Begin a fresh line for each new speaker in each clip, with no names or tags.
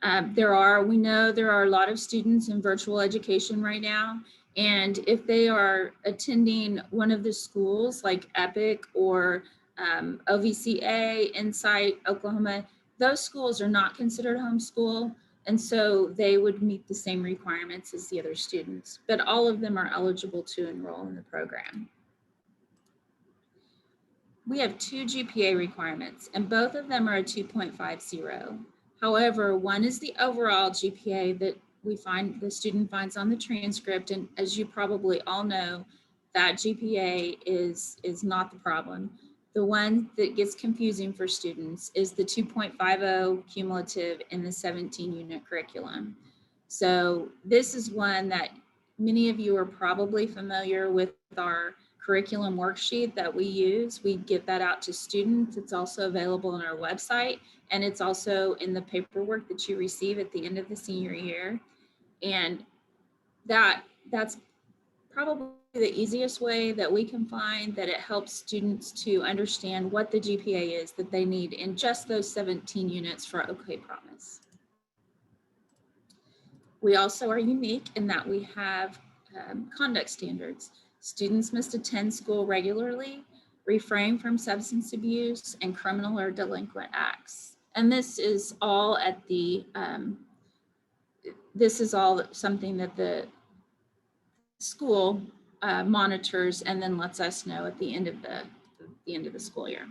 We know there are a lot of students in virtual education right now. And if they are attending one of the schools like EPIC or OVCA, Insight, Oklahoma, those schools are not considered homeschool. And so they would meet the same requirements as the other students, but all of them are eligible to enroll in the program. We have 2 GPA requirements, and both of them are a 2.50. However, one is the overall GPA that the student finds on the transcript, and as you probably all know, that GPA is not the problem. The one that gets confusing for students is the 2.50 cumulative in the 17-unit curriculum. So this is one that many of you are probably familiar with our curriculum worksheet that we use. We get that out to students. It's also available on our website, and it's also in the paperwork that you receive at the end of the senior year. And that's probably the easiest way that we can find that it helps students to understand what the GPA is that they need in just those 17 units for OK Promise. We also are unique in that we have conduct standards. Students must attend school regularly, refrain from substance abuse and criminal or delinquent acts. And this is all at the, this is all something that the school monitors and then lets us know at the end of the school year.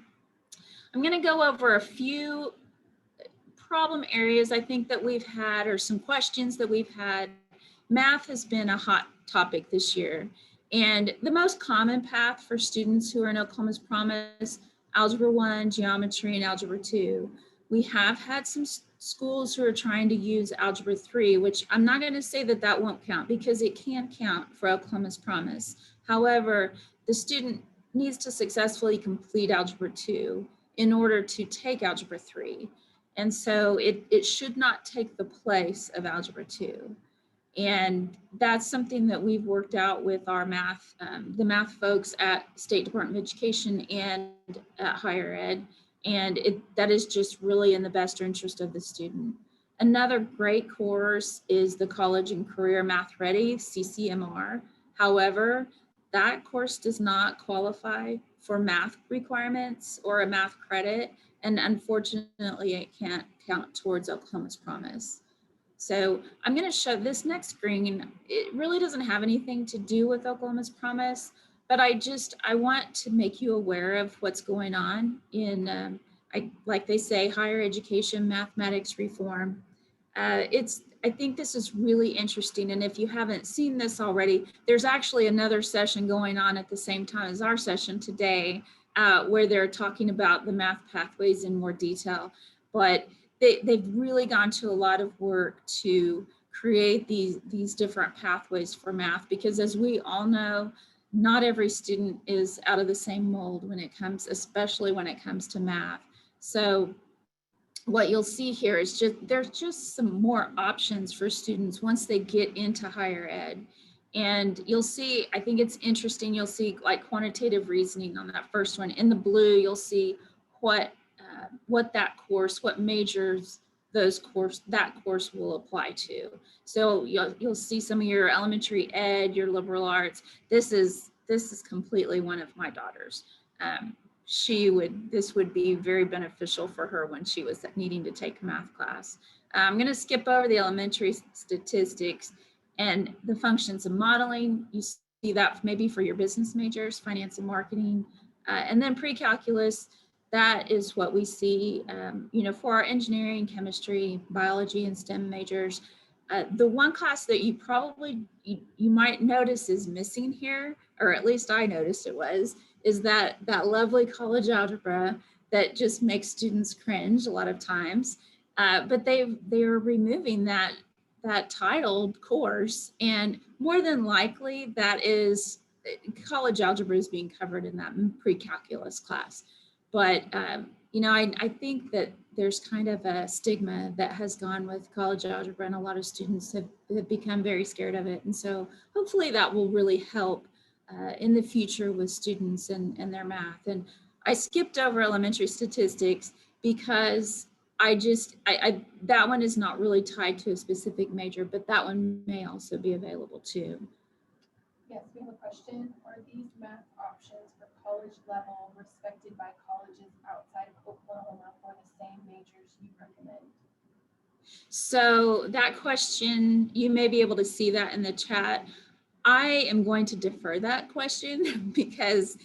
I'm going to go over a few problem areas I think that we've had, or some questions that we've had. Math has been a hot topic this year, and the most common path for students who are in Oklahoma's Promise, Algebra 1, Geometry, and Algebra 2. We have had some schools who are trying to use Algebra 3, which I'm not going to say that that won't count, because it can count for Oklahoma's Promise. However, the student needs to successfully complete Algebra 2 in order to take Algebra 3. And so it should not take the place of Algebra 2. And that's something that we've worked out with our math, the math folks at State Department of Education and at higher ed. And that is just really in the best interest of the student. Another great course is the College and Career Math Ready, CCMR. However, that course does not qualify for math requirements or a math credit. And unfortunately, it can't count towards Oklahoma's Promise. So I'm going to show this next screen. It really doesn't have anything to do with Oklahoma's Promise, but I want to make you aware of what's going on in, like they say, higher education mathematics reform. I think this is really interesting. And if you haven't seen this already, there's actually another session going on at the same time as our session today, where they're talking about the math pathways in more detail. But they've really gone to a lot of work to create these different pathways for math, because as we all know, not every student is out of the same mold when it comes, especially when it comes to math. So what you'll see here is there's just some more options for students once they get into higher ed. And you'll see, I think it's interesting, you'll see like quantitative reasoning on that first one. In the blue, you'll see what that course, what majors that course will apply to. So you'll see some of your elementary ed, your liberal arts. This is completely one of my daughters. This would be very beneficial for her when she was needing to take a math class. I'm going to skip over the elementary statistics and the functions of modeling. You see that maybe for your business majors, finance and marketing, and then pre-calculus. That is what we see, for our engineering, chemistry, biology, and STEM majors. The one class that you might notice is missing here, or at least I noticed it was, is that lovely college algebra that just makes students cringe a lot of times. But they're removing that titled course, and more than likely that is college algebra is being covered in that pre-calculus class. But, I think that there's kind of a stigma that has gone with college algebra, and a lot of students have become very scared of it. And so hopefully that will really help in the future with students and their math. And I skipped over elementary statistics because that one is not really tied to a specific major, but that one may also be available too.
Yes, we have a question. Are these math options for college level respected by colleges outside of Oklahoma for the same majors you recommend?
So that question, you may be able to see that in the chat. I am going to defer that question because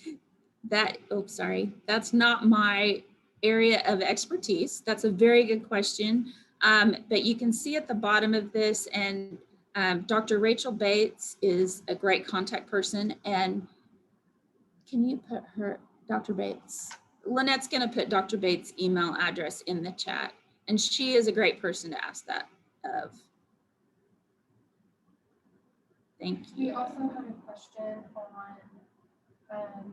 that's not my area of expertise. That's a very good question. But you can see at the bottom of this, and Dr. Rachel Bates is a great contact person. And can you put her, Dr. Bates? Lynette's going to put Dr. Bates' email address in the chat, and she is a great person to ask that of. Thank you.
We also have a question on,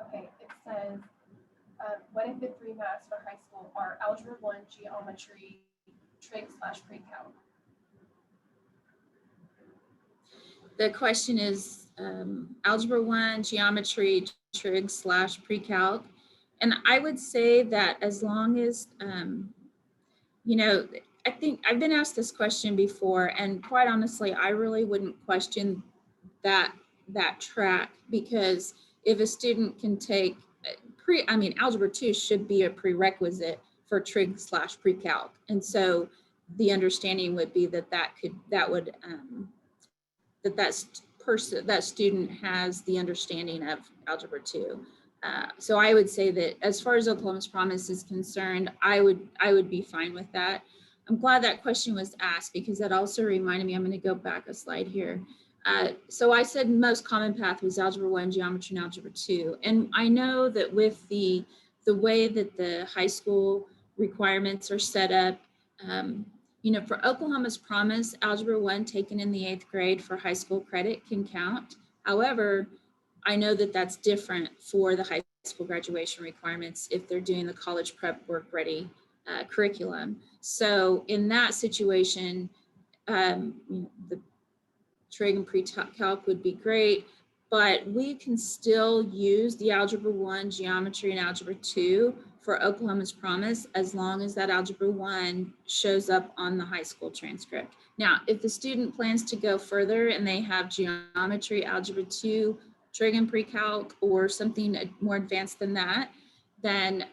okay, it says, what if the three maths for high school are Algebra 1, Geometry, Trig/Pre-Calc?
The question is Algebra 1, Geometry, Trig/Pre-Calc. And I would say that as long as, I think I've been asked this question before, and quite honestly, I really wouldn't question that track, because if a student can take Algebra 2 should be a prerequisite for Trig/Pre-Calc. And so the understanding would be that that student has the understanding of Algebra 2. So I would say that as far as Oklahoma's Promise is concerned, I would be fine with that. I'm glad that question was asked, because that also reminded me, I'm going to go back a slide here. So I said most common path was Algebra 1, Geometry, and Algebra 2. And I know that with the way that the high school requirements are set up, for Oklahoma's Promise, Algebra 1 taken in the 8th grade for high school credit can count. However, I know that that's different for the high school graduation requirements if they're doing the college prep work ready curriculum. So in that situation, the Trig and Pre-Calc would be great, but we can still use the Algebra 1, Geometry, and Algebra 2 for Oklahoma's Promise, as long as that Algebra 1 shows up on the high school transcript. Now, if the student plans to go further and they have Geometry, Algebra 2, Trig and Pre-Calc, or something more advanced than that, then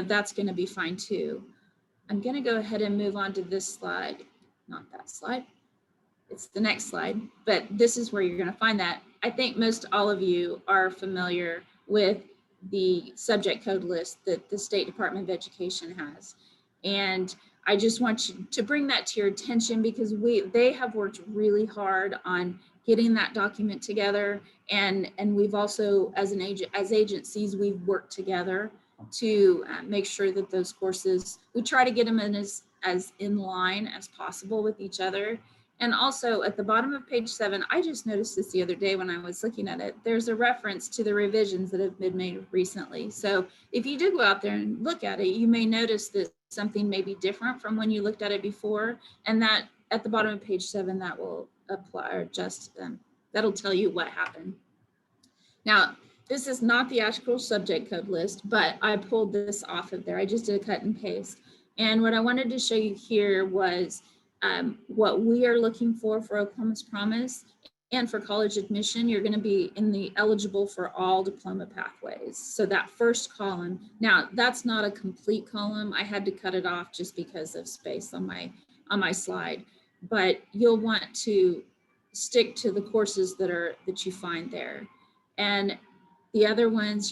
that's going to be fine too. I'm going to go ahead and move on to this slide, not that slide. It's the next slide, but this is where you're going to find that. I think most all of you are familiar with the subject code list that the State Department of Education has. And I just want you to bring that to your attention, because they have worked really hard on getting that document together. And we've also, as agencies, we've worked together to make sure that those courses, we try to get them in as in line as possible with each other. And also at the bottom of page 7, I just noticed this the other day when I was looking at it, there's a reference to the revisions that have been made recently. So if you do go out there and look at it, you may notice that something may be different from when you looked at it before. And that at the bottom of page 7, that will apply, or just that'll tell you what happened. Now, this is not the actual subject code list, but I pulled this off of there. I just did a cut and paste. And what I wanted to show you here was what we are looking for Oklahoma's Promise. And for college admission, you're going to be eligible for all diploma pathways. So that first column, now that's not a complete column. I had to cut it off just because of space on my slide. But you'll want to stick to the courses that you find there. And the other ones,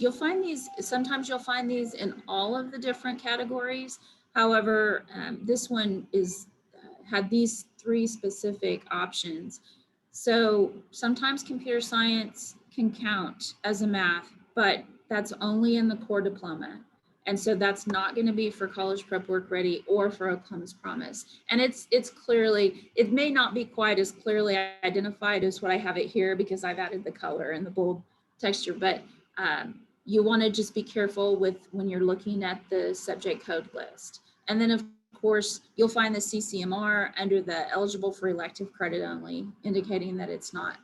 sometimes you'll find these in all of the different categories. However, this one had these 3 specific options. So sometimes computer science can count as a math, but that's only in the core diploma. And so that's not going to be for college prep work ready or for Oklahoma's Promise. And it's clearly, it may not be quite as clearly identified as what I have it here, because I've added the color and the bold texture, but you want to just be careful when you're looking at the subject code list. And then of course, you'll find the CCMR under the eligible for elective credit only, indicating that it's not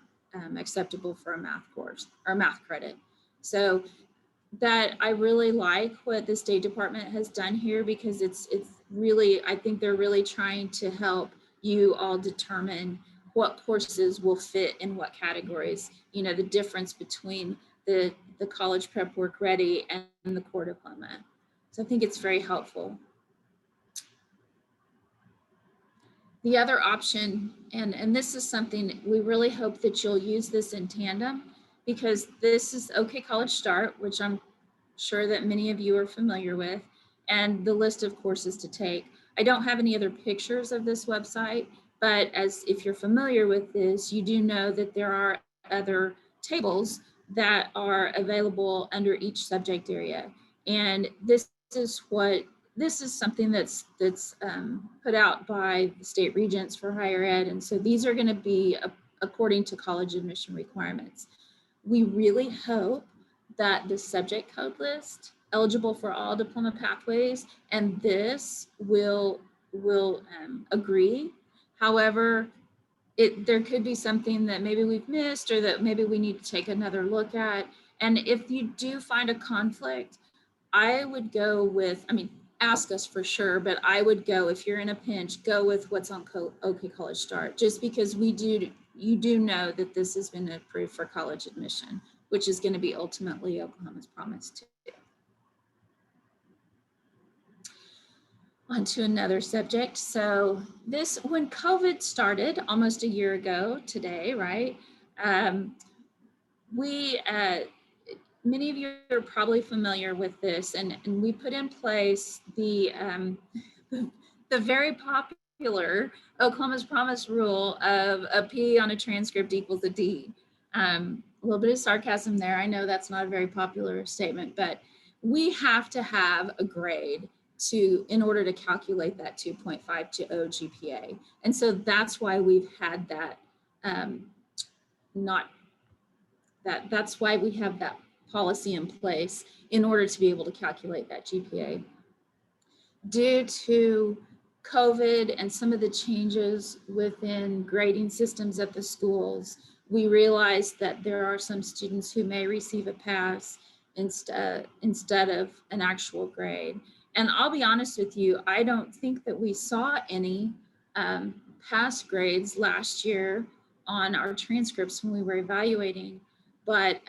acceptable for a math course or math credit. So that I really like what the State Department has done here, because it's really, I think they're really trying to help you all determine what courses will fit in what categories, you know, the difference between the college prep work ready and the core diploma. So I think it's very helpful. The other option, and this is something we really hope that you'll use this in tandem, because this is OK College Start, which I'm sure that many of you are familiar with, and the list of courses to take. I don't have any other pictures of this website, but as if you're familiar with this, you do know that there are other tables that are available under each subject area. And this is something that's put out by the state regents for higher ed. And so these are going to be according to college admission requirements. We really hope that the subject code list, eligible for all diploma pathways, and this will agree. However, there could be something that maybe we've missed, or that maybe we need to take another look at. And if you do find a conflict, I would go with, I mean, ask us for sure, but I would go, if you're in a pinch, go with what's on OK College Start, just because you do know that this has been approved for college admission, which is going to be ultimately Oklahoma's promise too. On to another subject. So when COVID started almost a year ago today, right? Many of you are probably familiar with this, and we put in place the very popular Oklahoma's Promise rule of a P on a transcript equals a D. A little bit of sarcasm there. I know that's not a very popular statement, but we have to have a grade in order to calculate that 2.50 GPA. And so that's why we've had that, that's why we have that policy in place in order to be able to calculate that GPA. Due to COVID and some of the changes within grading systems at the schools, we realized that there are some students who may receive a pass instead of an actual grade. And I'll be honest with you, I don't think that we saw any pass grades last year on our transcripts when we were evaluating. But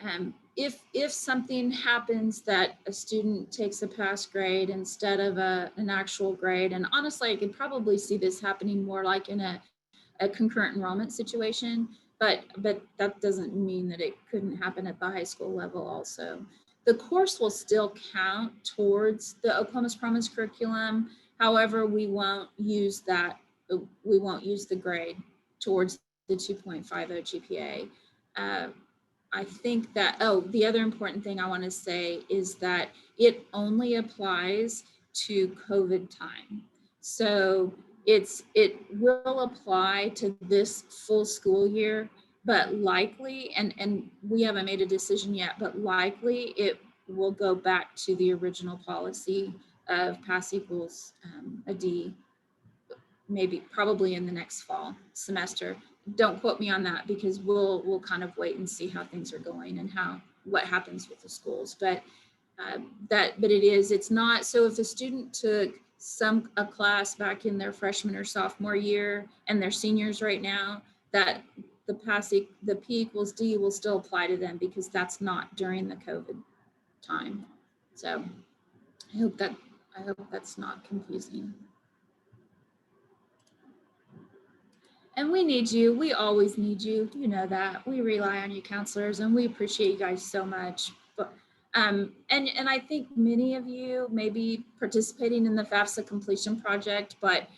if something happens that a student takes a pass grade instead of an actual grade, and honestly, I could probably see this happening more like in a concurrent enrollment situation, but that doesn't mean that it couldn't happen at the high school level also. The course will still count towards the Oklahoma's Promise curriculum. However, we won't use the grade towards the 2.50 GPA. I think that, the other important thing I want to say is that it only applies to COVID time. So it will apply to this full school year, but likely, and we haven't made a decision yet, but likely it will go back to the original policy of pass equals a D, probably in the next fall semester. Don't quote me on that, because we'll kind of wait and see how things are going and what happens with the schools. But it's not, so if a student took a class back in their freshman or sophomore year and they're seniors right now, that the P equals D will still apply to them, because that's not during the COVID time. So I hope that's not confusing. And we need you. We always need you. You know that. We rely on you, counselors, and we appreciate you guys so much. But and I think many of you may be participating in the FAFSA completion project, but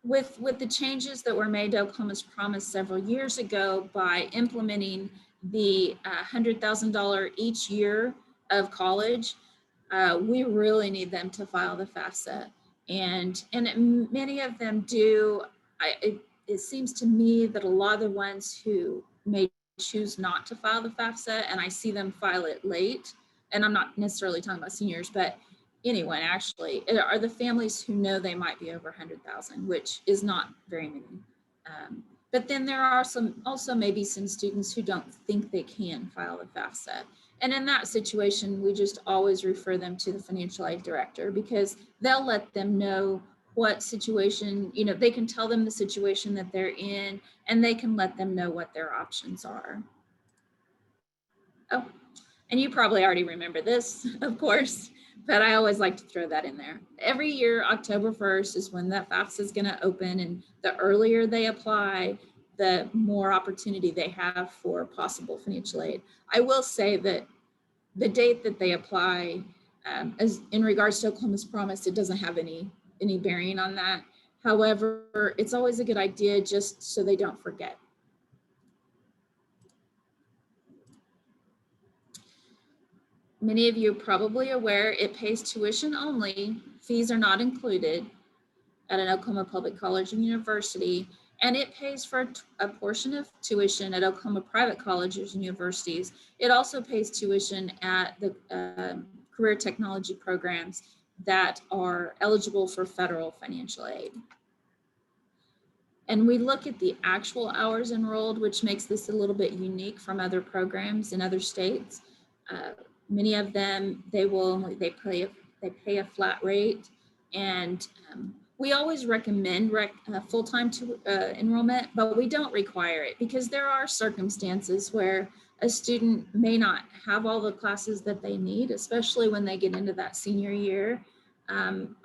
with the changes that were made to Oklahoma's Promise several years ago by implementing the $100,000 each year of college, we really need them to file the FAFSA. And many of them do. It seems to me that a lot of the ones who may choose not to file the FAFSA, and I see them file it late, and I'm not necessarily talking about seniors, but anyone actually, are the families who know they might be over 100,000, which is not very many. But then there are also maybe some students who don't think they can file the FAFSA. And in that situation, we just always refer them to the financial aid director, because they'll let them know what situation, they can tell them the situation that they're in, and they can let them know what their options are. Oh, and you probably already remember this, of course, but I always like to throw that in there. Every year, October 1st is when that FAFSA is going to open, and the earlier they apply, the more opportunity they have for possible financial aid. I will say that the date that they apply, as in regards to Oklahoma's Promise, it doesn't have any bearing on that. However, it's always a good idea just so they don't forget. Many of you are probably aware it pays tuition only. Fees are not included at an Oklahoma Public College and University, and it pays for a portion of tuition at Oklahoma private colleges and universities. It also pays tuition at the career technology programs that are eligible for federal financial aid. And we look at the actual hours enrolled, which makes this a little bit unique from other programs in other states. Many of them, they pay a flat rate, and we always recommend full-time enrollment, but we don't require it, because there are circumstances where a student may not have all the classes that they need, especially when they get into that senior year,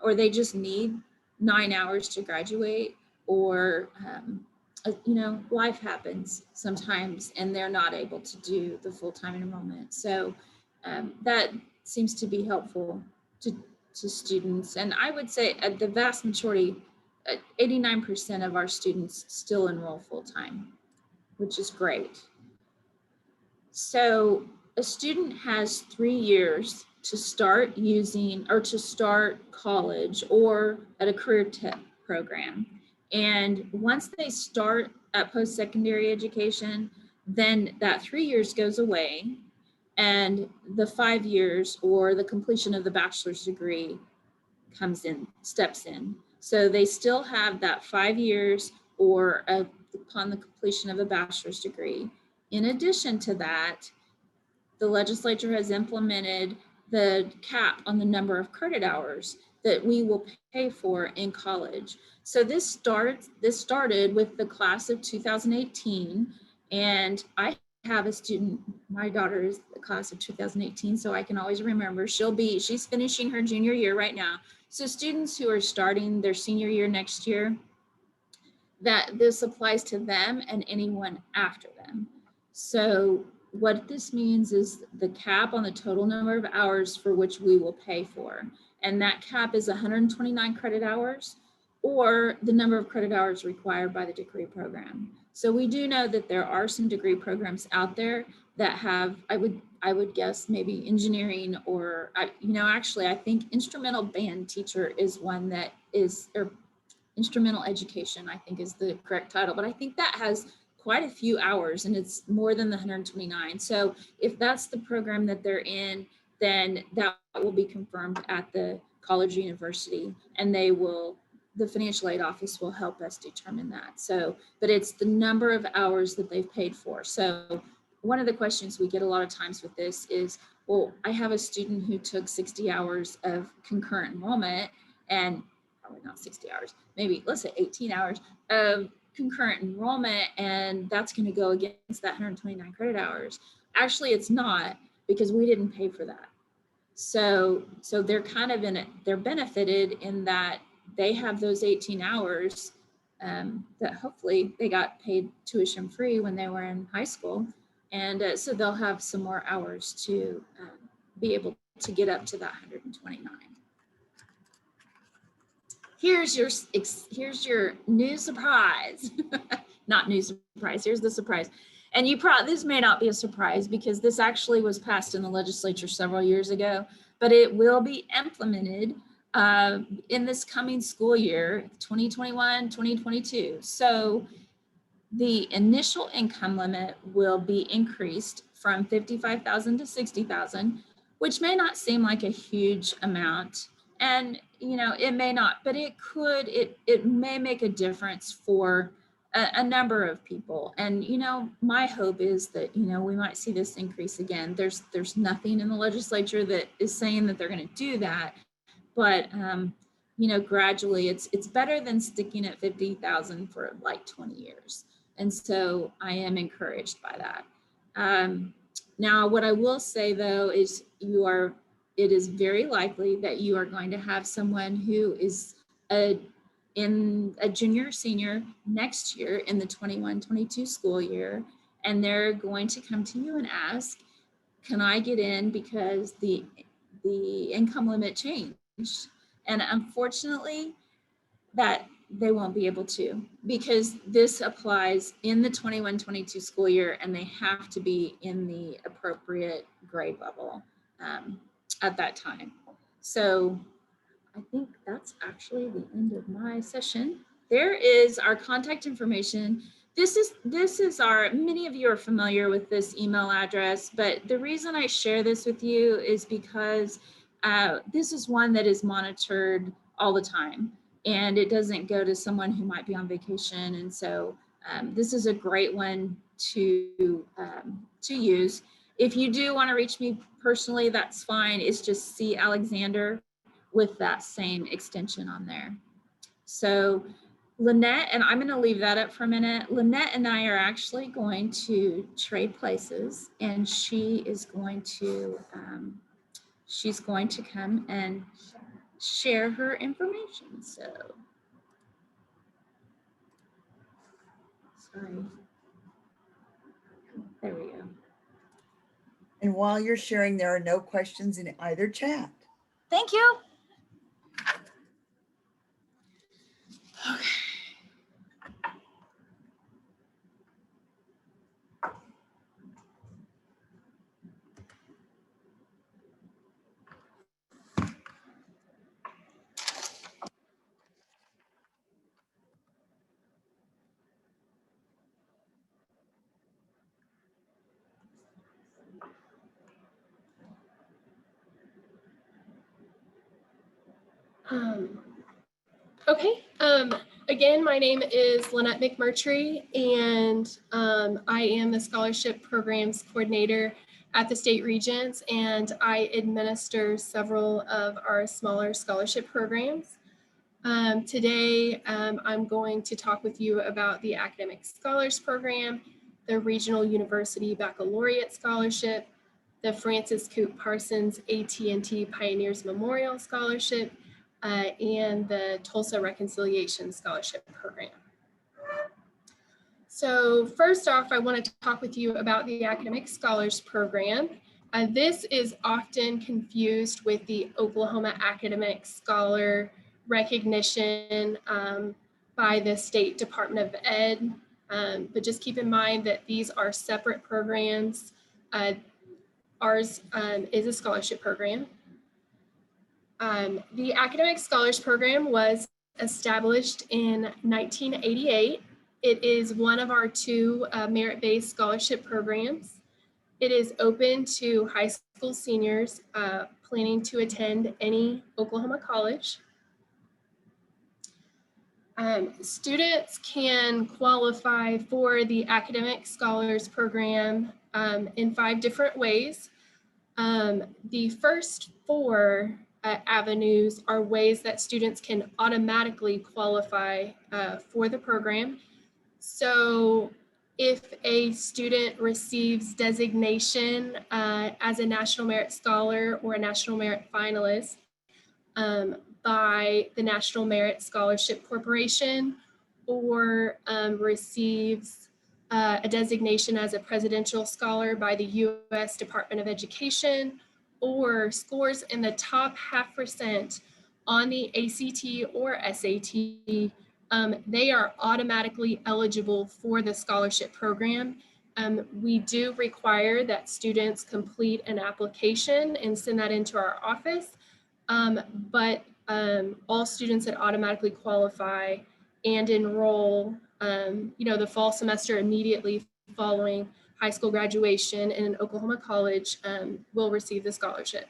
or they just need 9 hours to graduate, or life happens sometimes and they're not able to do the full-time enrollment. So that seems to be helpful to students. And I would say the vast majority, 89% of our students still enroll full-time, which is great. So a student has 3 years to start using or to start college or at a career tech program. And once they start at post-secondary education, then that 3 years goes away, and the 5 years or the completion of the bachelor's degree steps in. So they still have that 5 years or upon the completion of a bachelor's degree. In addition to that, the legislature has implemented the cap on the number of credit hours that we will pay for in college. So this started with the class of 2018, and I have a student, my daughter is the class of 2018, so I can always remember. She's finishing her junior year right now. So students who are starting their senior year next year, that this applies to them and anyone after them. So what this means is the cap on the total number of hours for which we will pay for. And that cap is 129 credit hours, or the number of credit hours required by the degree program. So we do know that there are some degree programs out there that have, I would guess maybe engineering, or actually I think instrumental band teacher is one that is, or instrumental education, I think is the correct title, but I think that has quite a few hours and it's more than the 129. So if that's the program that they're in, then that will be confirmed at the college or university, and the financial aid office will help us determine that. So, but it's the number of hours that they've paid for. So one of the questions we get a lot of times with this is, well, I have a student who took 60 hours of concurrent enrollment, and probably not 60 hours, maybe let's say 18 hours of concurrent enrollment, and that's going to go against that 129 credit hours. Actually, it's not, because we didn't pay for that. So they're kind of they're benefited in that they have those 18 hours that hopefully they got paid tuition free when they were in high school. And so they'll have some more hours to be able to get up to that 129. Here's your new surprise. Not new surprise, here's the surprise. And this may not be a surprise because this actually was passed in the legislature several years ago, but it will be implemented in this coming school year, 2021, 2022. So the initial income limit will be increased from 55,000 to 60,000, which may not seem like a huge amount. And it may not, but it may make a difference for a number of people. And, you know, my hope is that, you know, we might see this increase again. There's nothing in the legislature that is saying that they're going to do that. But, you know, gradually it's better than sticking at 50,000 for like 20 years. And so I am encouraged by that. Now, what I will say though, is it is very likely that you are going to have someone who is in a junior or senior next year in the 21-22 school year, and they're going to come to you and ask, can I get in because the income limit changed? And unfortunately, that they won't be able to, because this applies in the 21-22 school year, and they have to be in the appropriate grade level at that time. So I think that's actually the end of my session. There is our contact information. This is our, many of you are familiar with this email address, but the reason I share this with you is because this is one that is monitored all the time, and it doesn't go to someone who might be on vacation. And so this is a great one to use. If you do want to reach me personally, that's fine. It's just C. Alexander with that same extension on there. So Lynette, and I'm going to leave that up for a minute. Lynette and I are actually going to trade places, and she is going to she's going to come and share her information. So sorry. There we go.
And while you're sharing, there are no questions in either chat.
Thank you. Okay.
Okay. Again, my name is Lynette McMurtry, and I am the Scholarship Programs Coordinator at the State Regents, and I administer several of our smaller scholarship programs. Today, I'm going to talk with you about the Academic Scholars Program, the Regional University Baccalaureate Scholarship, the Francis Coop Parsons AT&T Pioneers Memorial Scholarship, and the Tulsa Reconciliation Scholarship Program. So first off, I want to talk with you about the Academic Scholars Program. This is often confused with the Oklahoma Academic Scholar recognition by the State Department of Ed, but just keep in mind that these are separate programs. Ours is a scholarship program. The Academic Scholars Program was established in 1988. It is one of our two merit-based scholarship programs. It is open to high school seniors planning to attend any Oklahoma college. Students can qualify for the Academic Scholars Program in 5 different ways. The first 4 avenues are ways that students can automatically qualify for the program. So if a student receives designation as a National Merit Scholar or a National Merit Finalist by the National Merit Scholarship Corporation, or receives a designation as a Presidential Scholar by the U.S. Department of Education, or scores in the top 0.5% on the ACT or SAT, they are automatically eligible for the scholarship program. We do require that students complete an application and send that into our office, but all students that automatically qualify and enroll, the fall semester immediately following high school graduation in an Oklahoma college will receive the scholarship.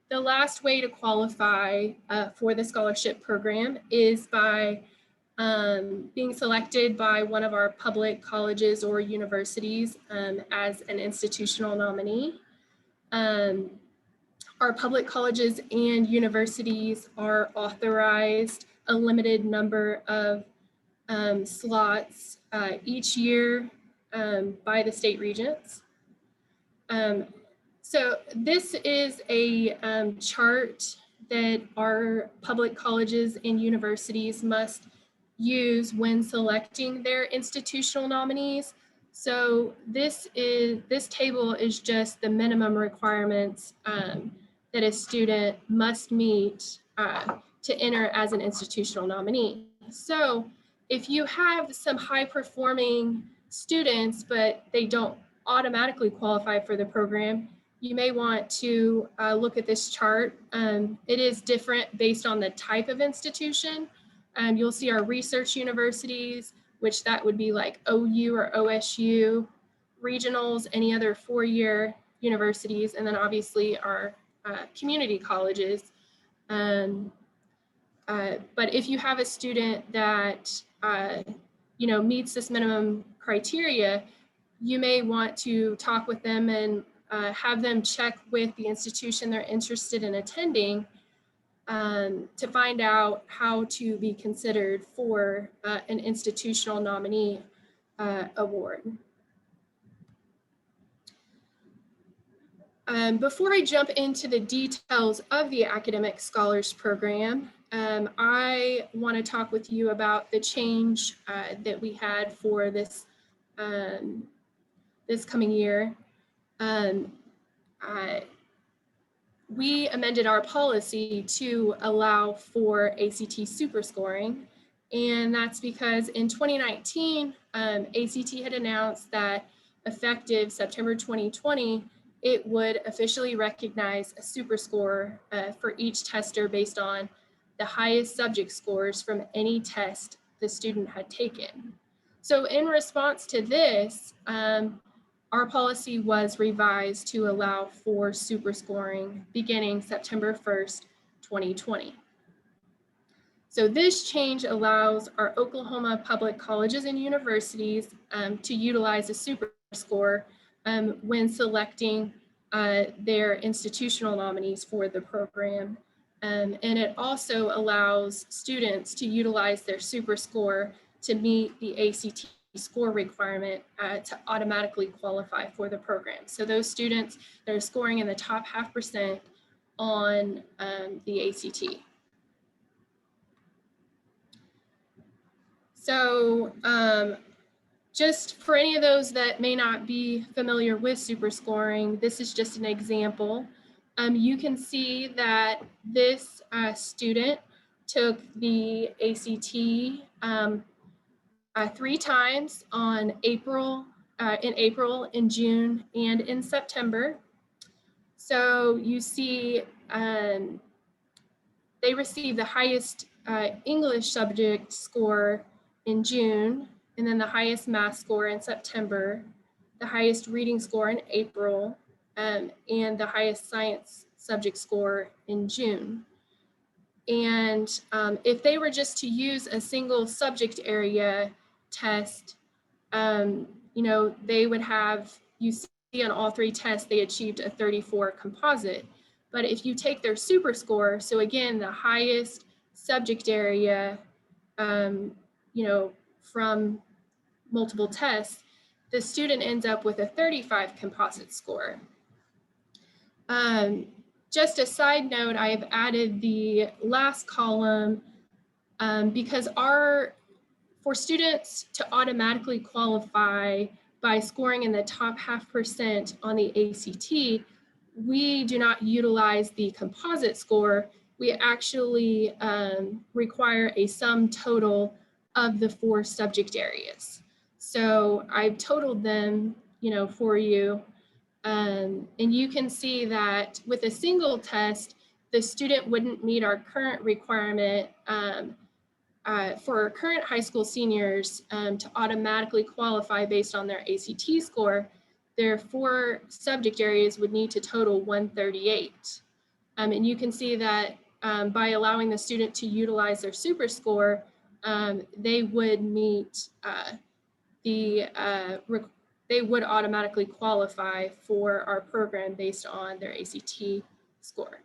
The last way to qualify for the scholarship program is by being selected by one of our public colleges or universities as an institutional nominee. Our public colleges and universities are authorized a limited number of slots each year by the state regents. So this is a chart that our public colleges and universities must use when selecting their institutional nominees. So this table is just the minimum requirements that a student must meet to enter as an institutional nominee. So if you have some high performing students, but they don't automatically qualify for the program, you may want to look at this chart. It is different based on the type of institution. You'll see our research universities, which that would be like OU or OSU, regionals, any other four-year universities, and then obviously our community colleges. But if you have a student that meets this minimum criteria, you may want to talk with them and have them check with the institution they're interested in attending to find out how to be considered for an institutional nominee award. Before I jump into the details of the Academic Scholars Program, I want to talk with you about the change that we had for this this coming year. We amended our policy to allow for ACT superscoring, and that's because in 2019, ACT had announced that effective September 2020, it would officially recognize a superscore for each tester based on the highest subject scores from any test the student had taken. So in response to this, our policy was revised to allow for superscoring beginning September 1st, 2020. So this change allows our Oklahoma public colleges and universities to utilize a superscore when selecting their institutional nominees for the program. And it also allows students to utilize their superscore to meet the ACT score requirement to automatically qualify for the program. So those students that are scoring in the top 0.5% on the ACT. So just for any of those that may not be familiar with superscoring, this is just an example. You can see that this student took the ACT 3 times on in April, in June, and in September. So you see they received the highest English subject score in June, and then the highest math score in September, the highest reading score in April, and the highest science subject score in June. And if they were just to use a single subject area test, they would have, you see on all 3 tests, they achieved a 34 composite. But if you take their super score, so again, the highest subject area, from multiple tests, the student ends up with a 35 composite score. Just a side note, I have added the last column because for students to automatically qualify by scoring in the top 0.5% on the ACT, we do not utilize the composite score. We actually require a sum total of the 4 subject areas. So I've totaled them, for you. And you can see that with a single test, the student wouldn't meet our current requirement for current high school seniors to automatically qualify based on their ACT score. Their 4 subject areas would need to total 138. And you can see that by allowing the student to utilize their super score, they would meet they would automatically qualify for our program based on their ACT score.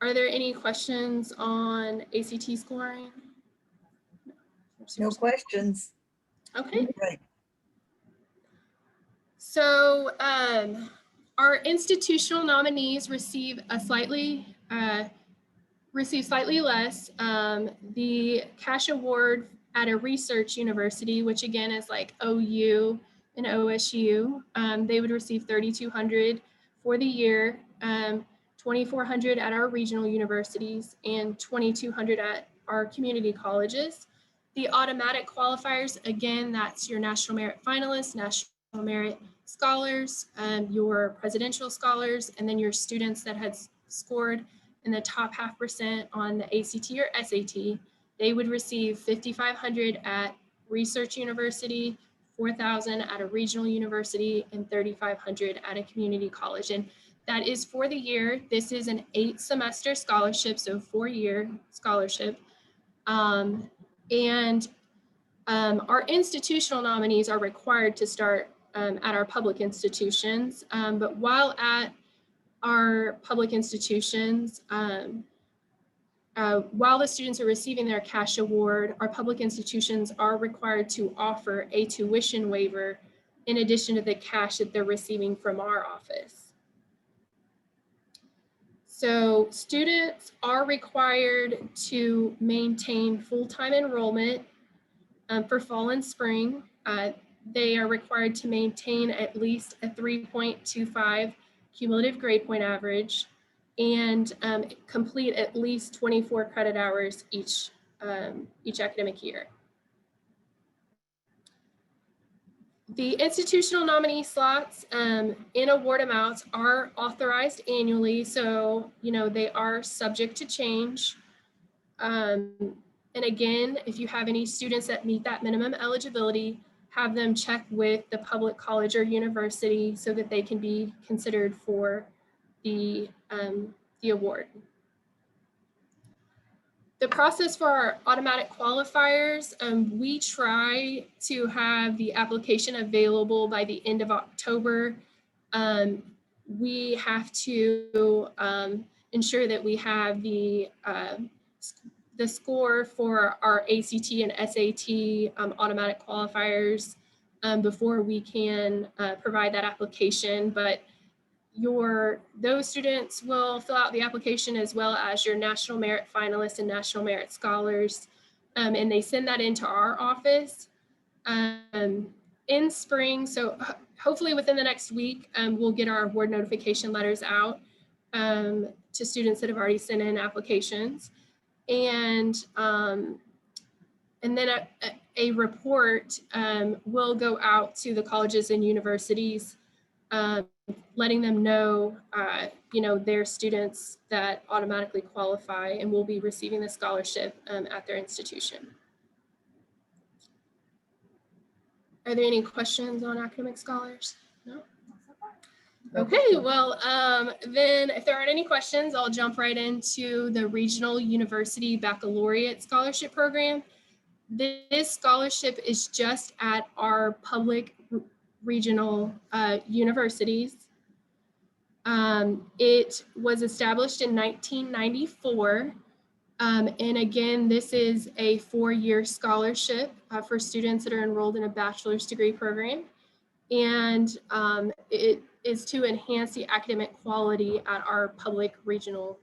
Are there any questions on ACT scoring?
No questions.
Okay.
Right.
So our institutional nominees receive slightly less. The cash award at a research university, which again is like OU and OSU, they would receive $3,200 for the year, $2,400 at our regional universities, and $2,200 at our community colleges. The automatic qualifiers, again, that's your National Merit finalists, National Merit scholars, your presidential scholars, and then your students that had scored in the top 0.5% on the ACT or SAT. They would receive $5,500 at research university, $4,000 at a regional university, and $3,500 at a community college. And that is for the year. This is an 8-semester scholarship, so 4-year scholarship. Our institutional nominees are required to start at our public institutions, but while at our public institutions, while the students are receiving their cash award, our public institutions are required to offer a tuition waiver in addition to the cash that they're receiving from our office. So students are required to maintain full-time enrollment for fall and spring. They are required to maintain at least a 3.25 cumulative grade point average and complete at least 24 credit hours each academic year. The institutional nominee slots in award amounts are authorized annually, so they are subject to change. And again, if you have any students that meet that minimum eligibility, have them check with the public college or university so that they can be considered for the award. The process for our automatic qualifiers, we try to have the application available by the end of October. We have to ensure that we have the score for our ACT and SAT automatic qualifiers before we can provide that application. But those students will fill out the application as well as your National Merit finalists and National Merit scholars, and they send that into our office in spring. So hopefully within the next week, we'll get our award notification letters out to students that have already sent in applications. And then a report will go out to the colleges and universities, letting them know, their students that automatically qualify and will be receiving the scholarship at their institution. Are there any questions on academic scholars? No? Okay, well, then if there aren't any questions, I'll jump right into the Regional University Baccalaureate Scholarship Program. This scholarship is just at our public regional universities. It was established in 1994. And again, this is a 4-year scholarship for students that are enrolled in a bachelor's degree program. And it is to enhance the academic quality at our public regional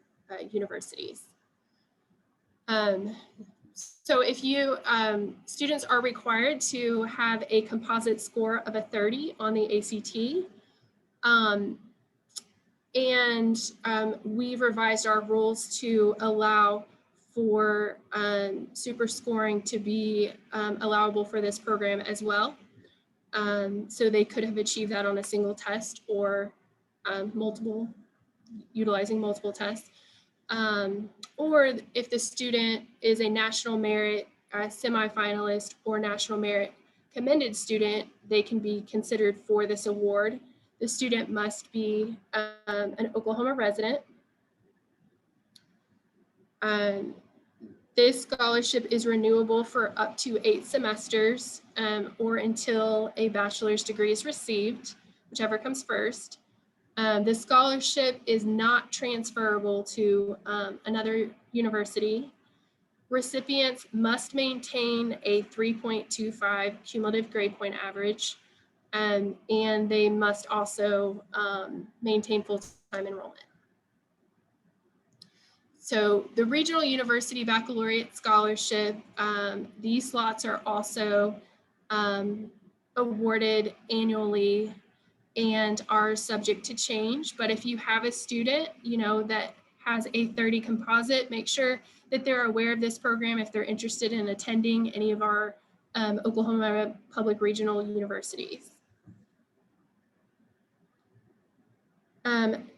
universities. So if students are required to have a composite score of a 30 on the ACT. We've revised our rules to allow for super scoring to be allowable for this program as well. So they could have achieved that on a single test or utilizing multiple tests. Or if the student is a National Merit semifinalist or National Merit commended student, they can be considered for this award. The student must be an Oklahoma resident. This scholarship is renewable for up to 8 semesters or until a bachelor's degree is received, whichever comes first. The scholarship is not transferable to another university. Recipients must maintain a 3.25 cumulative grade point average, and they must also maintain full-time enrollment. So the Regional University Baccalaureate Scholarship, these slots are also awarded annually and are subject to change. But if you have a student, that has a 30 composite, make sure that they're aware of this program if they're interested in attending any of our Oklahoma public regional universities.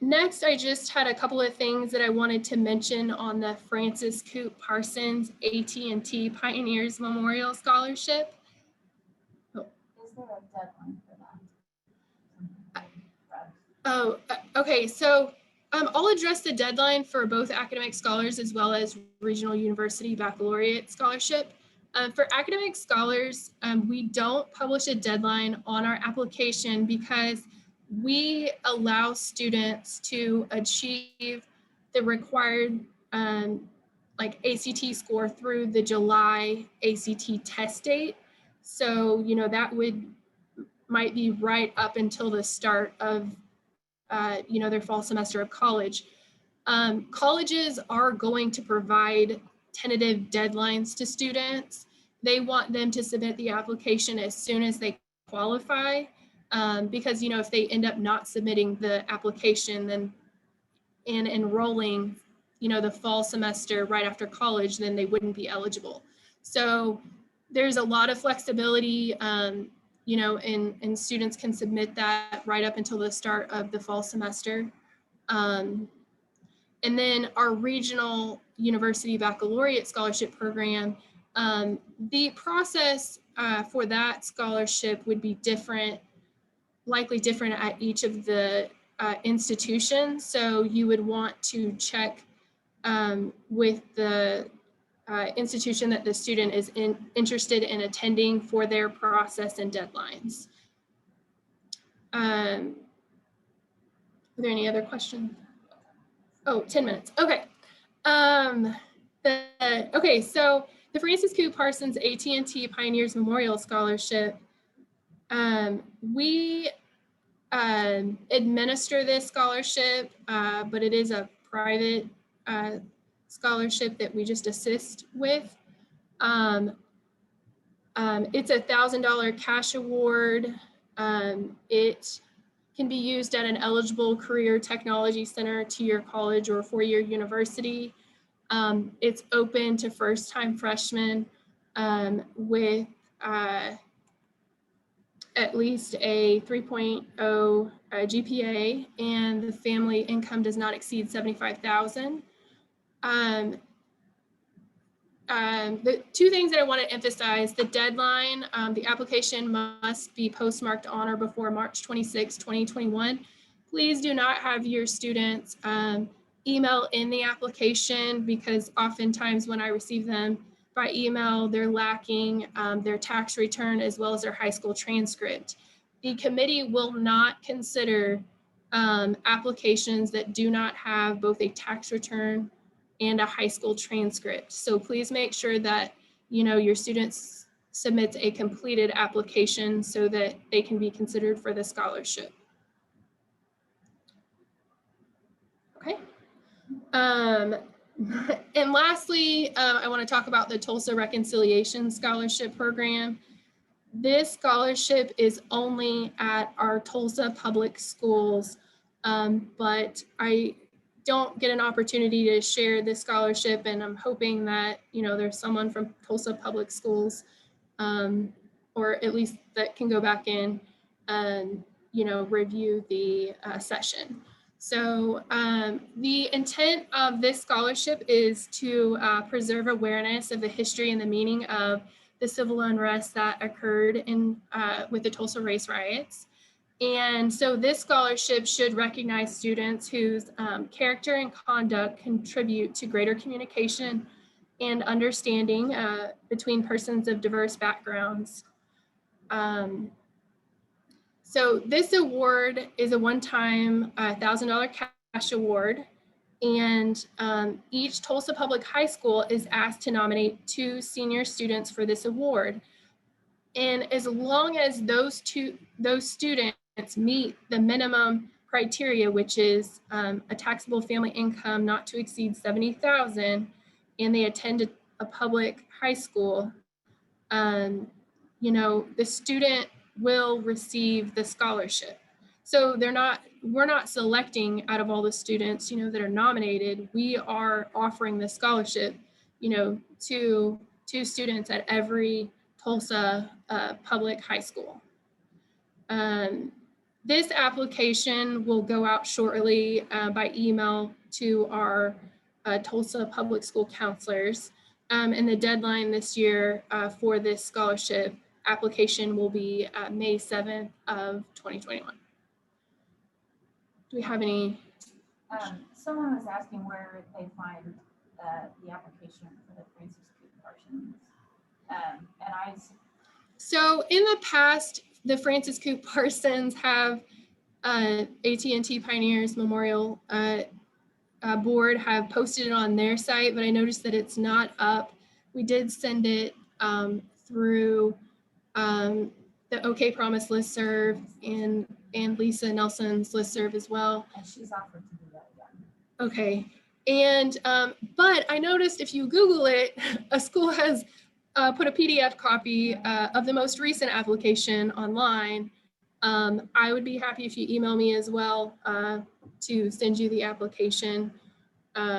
Next, I just had a couple of things that I wanted to mention on the Francis Coop Parsons AT&T Pioneers Memorial Scholarship.
Is there a deadline for that?
Oh, okay. So I'll address the deadline for both academic scholars as well as Regional University Baccalaureate Scholarship. For academic scholars, we don't publish a deadline on our application because we allow students to achieve the required ACT score through the July ACT test date. So, that might be right up until the start of their fall semester of college. Colleges are going to provide tentative deadlines to students. They want them to submit the application as soon as they qualify, because if they end up not submitting the application and enrolling the fall semester right after college, then they wouldn't be eligible. So there's a lot of flexibility, and students can submit that right up until the start of the fall semester. And then our Regional University Baccalaureate Scholarship Program, the process for that scholarship would be likely different at each of the institutions. So you would want to check with the institution that the student is interested in attending for their process and deadlines. Are there any other questions? Oh, 10 minutes. Okay. Okay, so the Francis Coop Parsons AT&T Pioneers Memorial Scholarship, we administer this scholarship, but it is a private scholarship that we just assist with. It's a $1,000 cash award. It can be used at an eligible career technology center to your college or four-year university. It's open to first-time freshmen with at least a 3.0 GPA, and the family income does not exceed $75,000. The two things that I want to emphasize: the deadline, the application must be postmarked on or before March 26, 2021. Please do not have your students email in the application, because oftentimes when I receive them by email, they're lacking their tax return as well as their high school transcript. The committee will not consider applications that do not have both a tax return and a high school transcript. So please make sure that your students submits a completed application so that they can be considered for the scholarship. Okay. And lastly, I want to talk about the Tulsa Reconciliation Scholarship Program. This scholarship is only at our Tulsa public schools, but I don't get an opportunity to share this scholarship, and I'm hoping that there's someone from Tulsa public schools, or at least that can go back in and review the session. So the intent of this scholarship is to preserve awareness of the history and the meaning of the civil unrest that occurred with the Tulsa race riots. And so this scholarship should recognize students whose character and conduct contribute to greater communication and understanding between persons of diverse backgrounds. So this award is a one-time $1,000 cash award, and each Tulsa Public High School is asked to nominate 2 senior students for this award. And as long as those students meet the minimum criteria, which is a taxable family income not to exceed $70,000, and they attend a public high school, the student will receive the scholarship. So we're not selecting out of all the students, that are nominated. We are offering the scholarship, to students at every Tulsa public high school. This application will go out shortly by email to our Tulsa public school counselors. And the deadline this year for this scholarship application will be May 7th of 2021. Do we have any?
Someone was asking where they find the application for the Francis Coop Parsons.
So in the past, the Francis Coop Parsons have AT&T Pioneers Memorial Board have posted it on their site, but I noticed that it's not up. We did send it through the OK Promise listserv and Lisa Nelson's listserv as well.
And she's offered to do that again.
Okay. And, but I noticed if you Google it, a school has put a PDF copy of the most recent application online. I would be happy if you email me as well to send you the application. But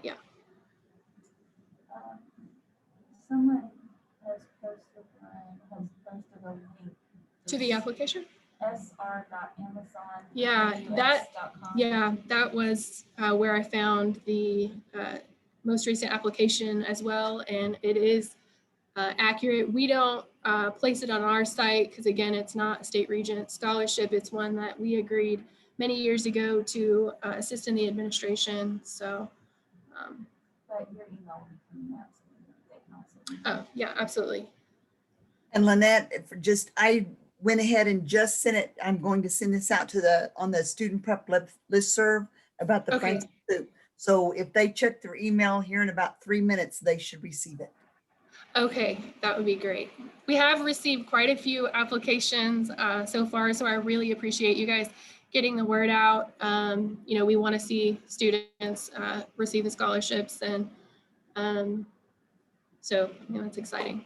yeah.
Someone has posted a link
To the application?
sr.amazon.
Yeah, that was where I found the most recent application as well, and it is accurate. We don't place it on our site because, again, it's not a state regent scholarship. It's one that we agreed many years ago to assist in the administration. So,
but your email will be coming out, so they can also.
Oh yeah, absolutely.
And Lynette, I went ahead and just sent it. I'm going to send this out to on the student prep listserv about the
Okay.
Francis Coop. So if they check their email here in about 3 minutes, they should receive it.
Okay, that would be great. We have received quite a few applications so far, so I really appreciate you guys getting the word out. We want to see students receive the scholarships, and so it's exciting.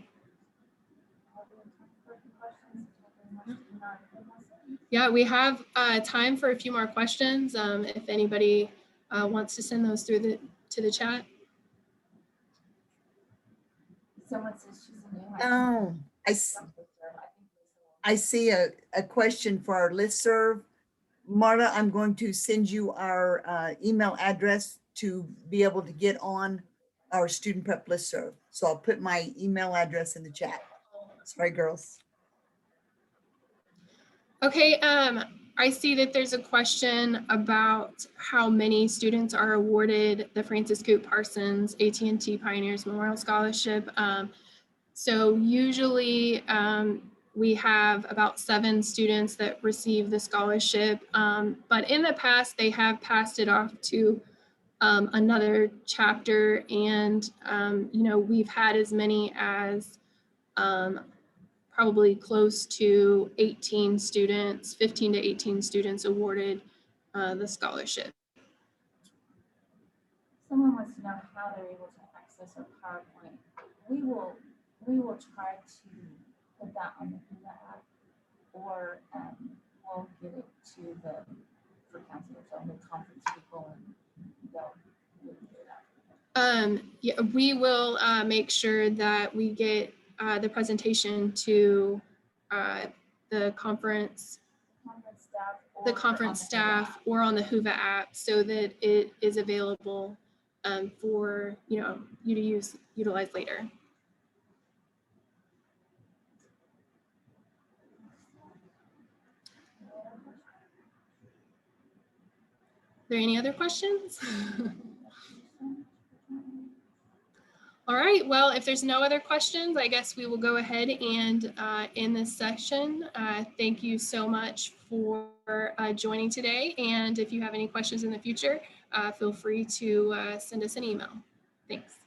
Yeah, we have time for a few more questions. If anybody wants to send those to the chat.
Someone says she's a new.
Oh, I see a question for our listserv. Marta, I'm going to send you our email address to be able to get on our student prep listserv. So I'll put my email address in the chat. Sorry, girls.
Okay, I see that there's a question about how many students are awarded the Francis Coop Parsons AT&T Pioneers Memorial Scholarship. So usually we have about 7 students that receive the scholarship, but in the past they have passed it off to another chapter, and we've had as many as probably close to 18 students, 15 to 18 students awarded the scholarship.
Someone wants to know how they're able to access our PowerPoint. We will try to put that on the FAFSA app, or we'll get it to for counselors on the conference people, and they'll do that.
Yeah, we will make sure that we get the presentation to the conference staff or on the HUVA app, so that it is available for you to utilize later. Are there any other questions? All right, well, if there's no other questions, I guess we will go ahead and end this session. Thank you so much for joining today. And if you have any questions in the future, feel free to send us an email. Thanks.